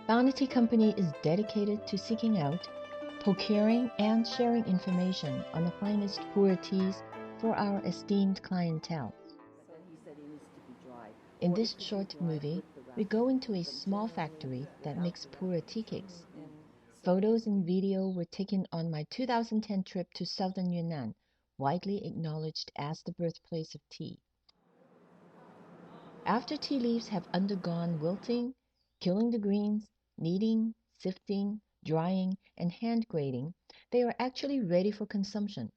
Bounty Company is dedicated to seeking out, procuring, and sharing information on the finest Pu-erh teas for our esteemed clientele. In this short movie, we go into a small factory that makes Pu-erh tea cakes. Photos and video were taken on my 2010 trip to southern Yunnan, widely acknowledged as the birthplace of tea. After tea leaves have undergone wilting, killing the greens, kneading, sifting, drying, and hand grading, they are actually ready for consumption.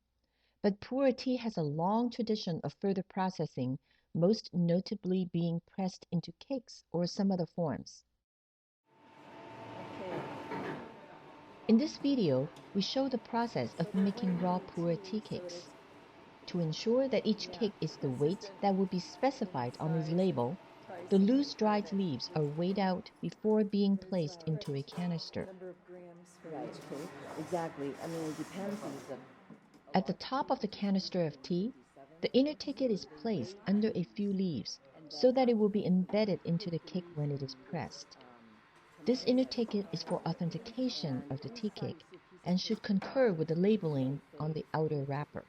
But Pu-erh tea has a long tradition of further processing, most notably being pressed into cakes or some other forms. In this video, we show the process of making raw Pu-erh tea cakes. To ensure that each cake is the weight that will be specified on its label, the loose dried leaves are weighed out before being placed into a canister. Exactly. I mean, it depends on At the top of the canister of tea, the inner ticket is placed under a few leaves so that it will be embedded into the cake when it is pressed. This inner ticket is for authentication of the tea cake and should concur with the labeling on the outer wrapper.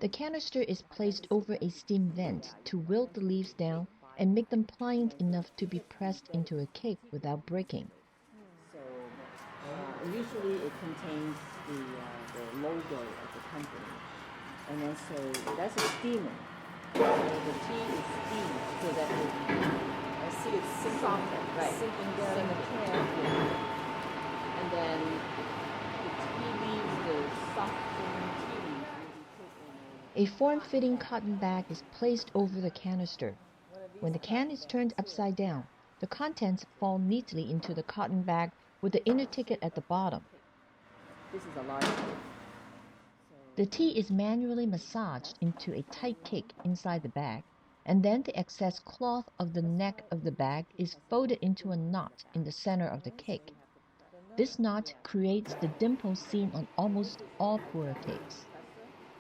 The canister is placed over a steam vent to wilt the leaves down and make them pliant enough to be pressed into a cake without breaking. So usually it contains the logo of the company, and then so that's a steamer. So the tea is steamed so that I see it's sinking, right? Sinking down in the can, and then the tea leaves, the softened tea leaves, will be put in A form-fitting cotton bag is placed over the canister. When the can is turned upside down, the contents fall neatly into the cotton bag with the inner ticket at the bottom. This is a large cake. The tea is manually massaged into a tight cake inside the bag, and then the excess cloth of the neck of the bag is folded into a knot in the center of the cake. This knot creates the dimple seen on almost all Pu-erh cakes.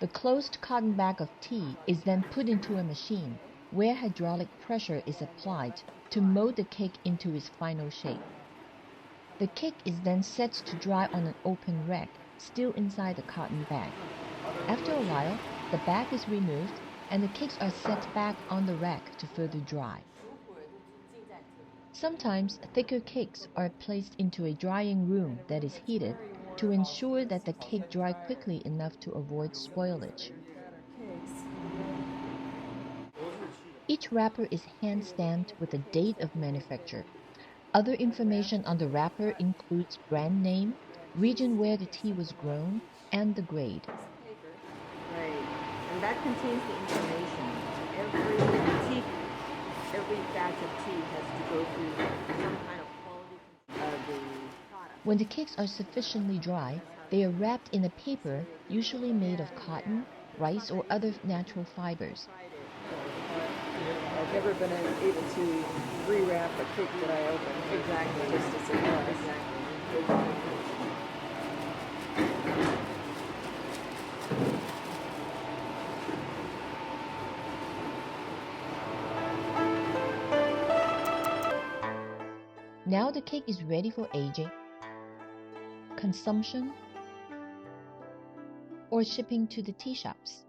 The closed cotton bag of tea is then put into a machine where hydraulic pressure is applied to mold the cake into its final shape. The cake is then set to dry on an open rack, still inside the cotton bag. After a while, the bag is removed and the cakes are set back on the rack to further dry. Sometimes thicker cakes are placed into a drying room that is heated to ensure that the cake dry quickly enough to avoid spoilage. Each wrapper is hand-stamped with the date of manufacture. Other information on the wrapper includes brand name, region where the tea was grown, and the grade. Right, and that contains the information. Every batch of tea has to go through some kind of quality control of the product. When the cakes are sufficiently dry, they are wrapped in a paper usually made of cotton, rice, or other natural fibers. I've never been able to rewrap a cake that I open. Exactly. Just as it was. Exactly. Now the cake is ready for aging, consumption, or shipping to the tea shops.